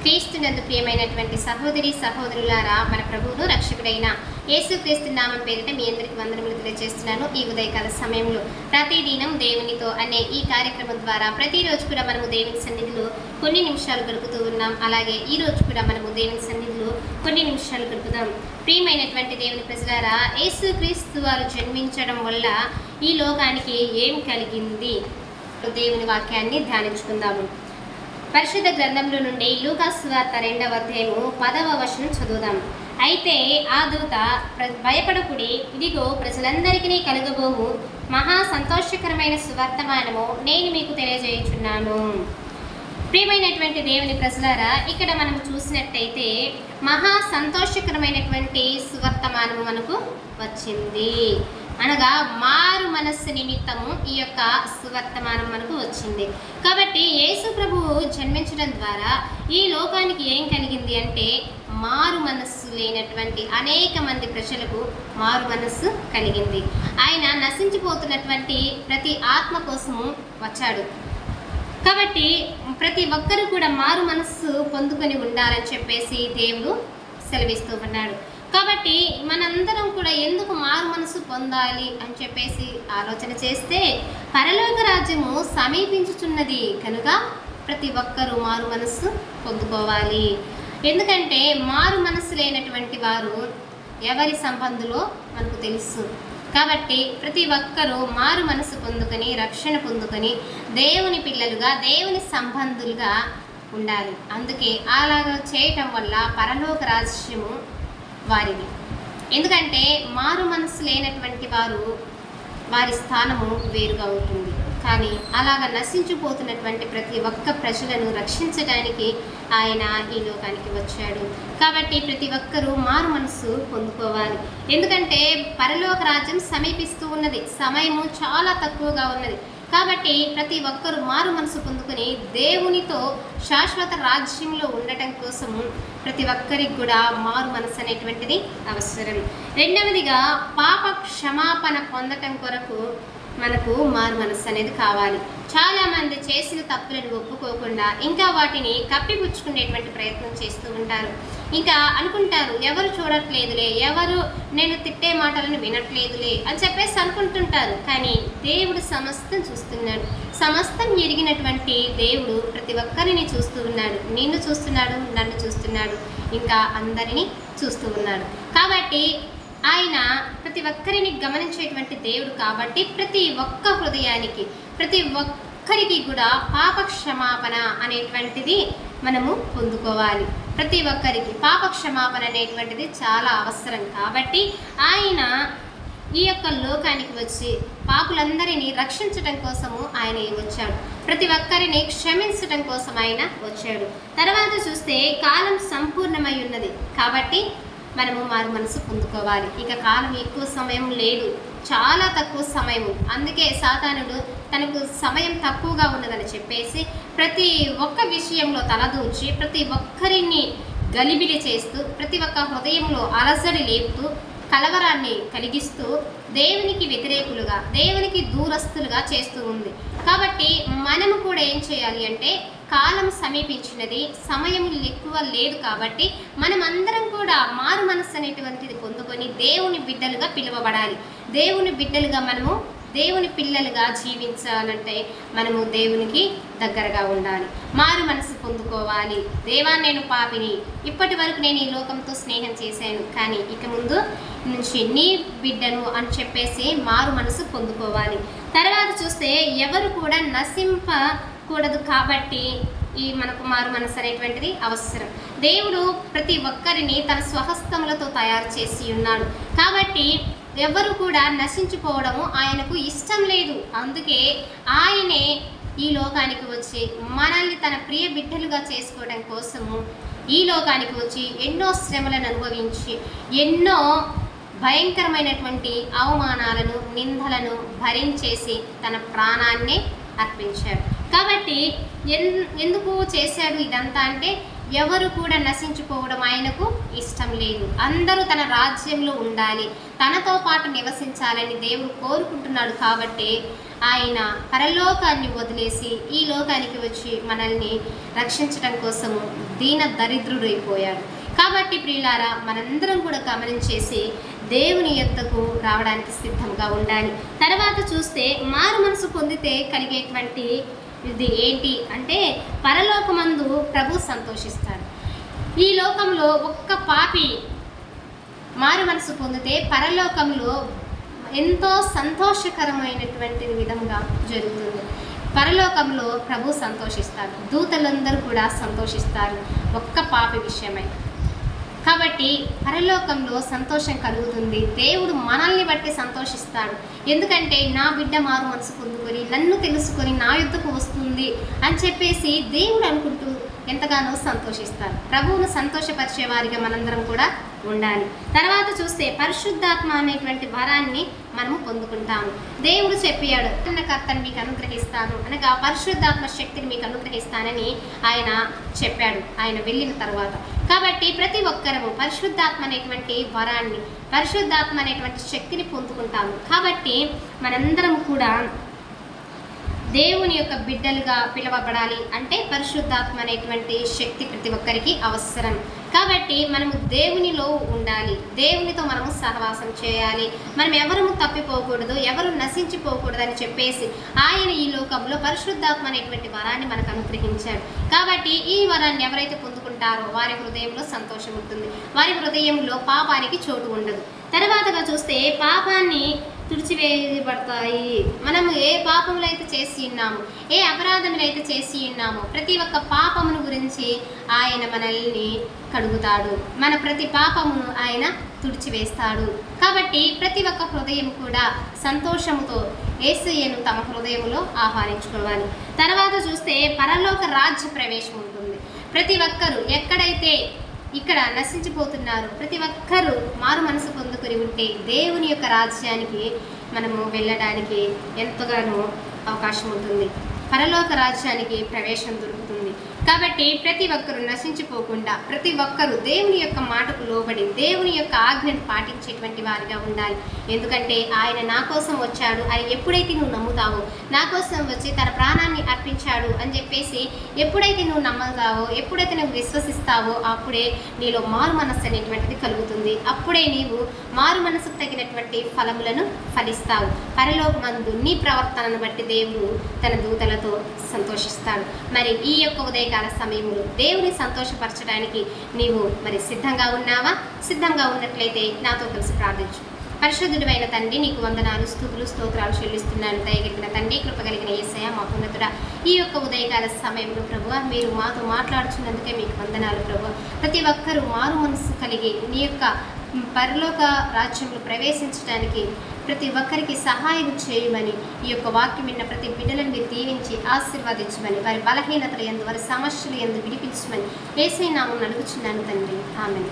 క్రీస్తునందు ప్రియమైనటువంటి సహోదరి సహోదరులారా, మన ప్రభువును రక్షకుడైన యేసుక్రీస్తు నామం పేరిట మీ అందరికీ వందనములు తెలియజేస్తున్నాను. ఈ ఉదయకాల సమయంలో ప్రతిదినం దేవునితో అనే ఈ కార్యక్రమం ద్వారా ప్రతిరోజు కూడా మనము దేవుని సన్నిధిలో కొన్ని నిమిషాలు గడుపుతూ ఉన్నాం. అలాగే ఈ రోజు కూడా మనము దేవుని సన్నిధిలో కొన్ని నిమిషాలు గడుపుదాం. ప్రియమైనటువంటి దేవుని ప్రజలారా, యేసుక్రీస్తు వారు జన్మించడం వల్ల ఈ లోకానికి ఏం కలిగింది? దేవుని వాక్యాన్ని ధ్యానించుకుందాము. పరిశుద్ధ గ్రంథంలో నుండి లూకాసు సువార్త 2వ అధ్యాయము 10వ వచనం చదువుదాం. అయితే ఆ దూత, భయపడకుడి, ఇదిగో ప్రజలందరికీ కలుగబోవు మహా సంతోషకరమైన సువర్తమానము నేను మీకు తెలియజేయుచున్నాను. ప్రియమైనటువంటి దేవుని ప్రజలారా, ఇక్కడ మనం చూసినట్టయితే మహా సంతోషకరమైనటువంటి సువర్తమానము మనకు వచ్చింది. అనగా మారు మనస్సు నిమిత్తము ఈ యొక్క సువర్తమానం మనకు వచ్చింది. కాబట్టి యేసు ప్రభువు జన్మించడం ద్వారా ఈ లోకానికి ఏం కలిగింది అంటే, మారు మనస్సు లేనటువంటి అనేక మంది ప్రజలకు మారు మనస్సు కలిగింది. ఆయన నశించిపోతున్నటువంటి ప్రతి ఆత్మ కోసము వచ్చాడు. కాబట్టి ప్రతి ఒక్కరూ కూడా మారు మనస్సు పొందుకొని ఉండాలని చెప్పేసి దేవుడు సెలవిస్తూ ఉన్నాడు. కాబట్టి మనందరం కూడా ఎందుకు మారు మనసు పొందాలి అని చెప్పేసి ఆలోచన చేస్తే, పరలోక రాజ్యము సమీపించుచున్నది కనుక ప్రతి ఒక్కరూ మారు మనస్సు పొందుకోవాలి. ఎందుకంటే మారు మనస్సు లేనటువంటి వారు ఎవరి సంబంధులో మనకు తెలుసు. కాబట్టి ప్రతి ఒక్కరూ మారు మనసు పొందుకొని రక్షణ పొందుకొని దేవుని పిల్లలుగా, దేవుని సంబంధులుగా ఉండాలి. అందుకే అలాగా చేయటం వల్ల పరలోక రాజ్యము వారిది. ఎందుకంటే మారు మనస్సు లేనటువంటి వారి స్థానము వేరుగా ఉంటుంది. కానీ అలాగ నశించిపోతున్నటువంటి ప్రతి ఒక్క ప్రజలను రక్షించడానికి ఆయన ఈ లోకానికి వచ్చాడు. కాబట్టి ప్రతి ఒక్కరూ మారు మనస్సు పొందుకోవాలి. ఎందుకంటే పరలోక రాజ్యం సమీపిస్తూ ఉన్నది, సమయము చాలా తక్కువగా ఉన్నది. కాబట్టి ప్రతి ఒక్కరూ మారు మనసు పొందుకొని దేవునితో శాశ్వత రాజ్యంలో ఉండటం కోసము ప్రతి ఒక్కరికి కూడా మారు మనసు అనేటువంటిది అవసరం. రెండవదిగా, పాప క్షమాపణ పొందటం కొరకు మనకు మారు మనస్సు అనేది కావాలి. చాలామంది చేసిన తప్పులను ఒప్పుకోకుండా ఇంకా వాటిని కప్పిపుచ్చుకునేటువంటి ప్రయత్నం చేస్తూ ఉంటారు. ఇంకా అనుకుంటారు, ఎవరు చూడట్లేదులే, ఎవరు నేను తిట్టే మాటలను వినట్లేదులే అని చెప్పేసి అనుకుంటుంటారు. కానీ దేవుడు సమస్తం చూస్తున్నాడు. సమస్తం ఎరిగినటువంటి దేవుడు ప్రతి ఒక్కరిని చూస్తూ ఉన్నాడు. నిన్ను చూస్తున్నాడు, నన్ను చూస్తున్నాడు, ఇంకా అందరినీ చూస్తూ ఉన్నాడు. కాబట్టి ఆయన ప్రతి ఒక్కరిని గమనించేటువంటి దేవుడు. కాబట్టి ప్రతి ఒక్క హృదయానికి, ప్రతి ఒక్కరికి కూడా పాప క్షమాపణ అనేటువంటిది మనము పొందుకోవాలి. ప్రతి ఒక్కరికి పాప క్షమాపణ అనేటువంటిది చాలా అవసరం. కాబట్టి ఆయన ఈ యొక్క లోకానికి వచ్చి పాపులందరినీ రక్షించడం కోసము ఆయన వచ్చాడు. ప్రతి ఒక్కరిని క్షమించడం కోసం ఆయన వచ్చాడు. తర్వాత చూస్తే కాలం సంపూర్ణమై ఉన్నది. కాబట్టి మనము మారు మనసు పొందుకోవాలి. ఇక కాలం ఎక్కువ సమయం లేదు, చాలా తక్కువ సమయం. అందుకే సాతానుడు తనకు సమయం తక్కువగా ఉన్నదని చెప్పేసి ప్రతి ఒక్క విషయంలో తలదూర్చి ప్రతి ఒక్కరిని గలిబిలి చేస్తూ, ప్రతి ఒక్క హృదయంలో అలసడి లేపుతూ, కలవరాన్ని కలిగిస్తూ దేవునికి వ్యతిరేకులుగా, దేవునికి దూరస్తులుగా చేస్తూ ఉంది. కాబట్టి మనము కూడా ఏం చేయాలి అంటే, కాలం సమీపించినది, సమయం ఎక్కువ లేదు. కాబట్టి మనమందరం కూడా మారు మనస్సు అనేటువంటిది పొందుకొని దేవుని బిడ్డలుగా పిలువబడాలి. దేవుని బిడ్డలుగా మనము దేవుని పిల్లలుగా జీవించాలంటే మనము దేవునికి దగ్గరగా ఉండాలి, మారు మనసు పొందుకోవాలి. దేవా, నేను పాపిని, ఇప్పటి వరకు నేను ఈ లోకంతో స్నేహం చేశాను, కానీ ఇక ముందు నుంచి నీ బిడ్డను అని చెప్పేసి మారు మనసు పొందుకోవాలి. తర్వాత చూస్తే ఎవరు కూడా నశింపకూడదు. కాబట్టి ఈ మనకు మారు మనసు అనేటువంటిది అవసరం. దేవుడు ప్రతి ఒక్కరిని తన స్వహస్తములతో తయారు చేసి ఉన్నాడు. కాబట్టి ఎవరు కూడా నశించిపోవడము ఆయనకు ఇష్టం లేదు. అందుకే ఆయనే ఈ లోకానికి వచ్చి మనల్ని తన ప్రియ బిడ్డలుగా చేసుకోవడం కోసము ఈ లోకానికి వచ్చి ఎన్నో శ్రమలను అనుభవించి, ఎన్నో భయంకరమైనటువంటి అవమానాలను, నిందలను భరించేసి తన ప్రాణాన్నే అర్పించాడు. కాబట్టి ఎందుకు చేశాడు ఇదంతా అంటే, ఎవరు కూడా నశించిపోవడం ఆయనకు ఇష్టం లేదు. అందరూ తన రాజ్యంలో ఉండాలి, తనతో పాటు నివసించాలని దేవుడు కోరుకుంటున్నాడు. కాబట్టి ఆయన పరలోకాన్ని వదిలేసి ఈ లోకానికి వచ్చి మనల్ని రక్షించడం కోసము దీన దరిద్రుడైపోయాడు. కాబట్టి ప్రియులారా, మనందరం కూడా గమనించేసి దేవుని యొద్దకు రావడానికి సిద్ధంగా ఉండాలి. తర్వాత చూస్తే మారు మనసు పొందితే కలిగేటువంటి ఇది ఏంటి అంటే, పరలోకమందు ప్రభు సంతోషిస్తాడు. ఈ లోకంలో ఒక్క పాపి మారు మనసు పొందితే పరలోకంలో ఎంతో సంతోషకరమైనటువంటి విధంగా జరుగుతుంది. పరలోకంలో ప్రభు సంతోషిస్తారు, దూతలందరూ కూడా సంతోషిస్తారు ఒక్క పాపి విషయమై. కాబట్టి పరలోకంలో సంతోషం కలుగుతుంది. దేవుడు మనల్ని బట్టి సంతోషిస్తాడు. ఎందుకంటే నా బిడ్డ మారు మనసు పొందుకొని నన్ను తెలుసుకొని నా యుద్ధకు వస్తుంది అని చెప్పేసి దేవుడు అనుకుంటూ ఎంతగానో సంతోషిస్తారు. ప్రభువును సంతోషపరిచే వారిగా మనందరం కూడా ఉండాలి. తర్వాత చూస్తే పరిశుద్ధాత్మ అనేటువంటి వరాన్ని మనము పొందుకుంటాము. దేవుడు చెప్పాడు, కర్తను మీకు అనుగ్రహిస్తాను అనగా పరిశుద్ధాత్మ శక్తిని మీకు అనుగ్రహిస్తానని ఆయన చెప్పాడు ఆయన వెళ్ళిన తర్వాత. కాబట్టి ప్రతి ఒక్కరము పరిశుద్ధాత్మ అనేటువంటి వరాన్ని, పరిశుద్ధాత్మ అనేటువంటి శక్తిని పొందుకుంటాము. కాబట్టి మనందరం కూడా దేవుని యొక్క బిడ్డలుగా పిలువబడాలి అంటే పరిశుద్ధాత్మ అనేటువంటి శక్తి ప్రతి ఒక్కరికి అవసరం. కాబట్టి మనము దేవునిలో ఉండాలి, దేవునితో మనము సహవాసం చేయాలి. మనం ఎవరము తప్పిపోకూడదు, ఎవరు నశించిపోకూడదు అని చెప్పేసి ఆయన ఈ లోకంలో పరిశుద్ధాత్మ అనేటువంటి వరాన్ని మనకు అనుగ్రహించాడు. కాబట్టి ఈ వరాన్ని ఎవరైతే పొందుకుంటారో వారి హృదయంలో సంతోషం ఉంటుంది, వారి హృదయంలో పాపానికి చోటు ఉండదు. తర్వాతగా చూస్తే పాపాన్ని తుడిచివేయబడతాయి. మనము ఏ పాపములు అయితే చేసి ఉన్నామో, ఏ అపరాధములు అయితే చేసి ఉన్నామో ప్రతి ఒక్క పాపమును గురించి ఆయన మనల్ని కడుగుతాడు, మన ప్రతి పాపమును ఆయన తుడిచివేస్తాడు. కాబట్టి ప్రతి ఒక్క హృదయం కూడా సంతోషముతో యేసయ్యను తమ హృదయములో ఆహ్వానించుకోవాలి. తర్వాత చూస్తే పరలోక రాజ్య ప్రవేశం ఉంటుంది. ప్రతి ఒక్కరూ ఎక్కడైతే ఇక్కడ నశించిపోతున్నారు, ప్రతి ఒక్కరూ మారు మనసు పొందుకొని ఉంటే దేవుని యొక్క రాజ్యానికి మనము వెళ్ళడానికి ఎంతగానో అవకాశం ఉంటుంది, పరలోక రాజ్యానికి ప్రవేశం దొరుకుతుంది. కాబట్టి ప్రతి ఒక్కరూ నశించిపోకుండా ప్రతి ఒక్కరూ దేవుని యొక్క మాటకు లోబడి దేవుని యొక్క ఆజ్ఞను పాటించేటువంటి వారిగా ఉండాలి. ఎందుకంటే ఆయన నా కోసం వచ్చాడు అని ఎప్పుడైతే నువ్వు నమ్ముతావో, నా కోసం వచ్చి తన ప్రాణాన్ని అర్పించాడు అని చెప్పేసి ఎప్పుడైతే నువ్వు నమ్ముతావో, ఎప్పుడైతే నువ్వు విశ్వసిస్తావో అప్పుడే నీలో మారు మనస్సు అనేటువంటిది కలుగుతుంది. అప్పుడే నీవు మారు మనసుకు తగినటువంటి ఫలములను ఫలిస్తావు. పరలోకమందు నీ ప్రవర్తనను బట్టి దేవుడు తన దూతలతో సంతోషిస్తాడు. మరి ఈ యొక్క ఉదయకాల సమయంలో దేవుని సంతోషపరచడానికి నీవు మరి సిద్ధంగా ఉన్నావా? సిద్ధంగా ఉన్నట్లయితే నాతో కలిసి ప్రార్థించు. పరిశుద్ధుడైన తండ్రి, నీకు వందనాలు, స్తుతులు, స్తోత్రాలు చెల్లిస్తున్నాను. దయగలిగిన తండ్రి, కృపగలిగిన యేసయ్య, మహోన్నతుడా, ఈ యొక్క ఉదయకాల సమయంలో ప్రభువా మీరు మాతో మాట్లాడుతున్నందుకే మీకు వందనాలు ప్రభువా. ప్రతి ఒక్కరూ మారు మనసు కలిగి నీ యొక్క పరలోక రాజ్యంలో ప్రవేశించడానికి ప్రతి ఒక్కరికి సహాయం చేయమని, ఈ యొక్క వాక్యం విన్న ప్రతి బిడ్డలను మీరు దీవించి ఆశీర్వదించమని, వారి బలహీనతల యందు వారి సమస్యలు యందు విడిపించమని యేసయ్య నామమున అడుగుచున్నాను తండ్రి. ఆమేన్.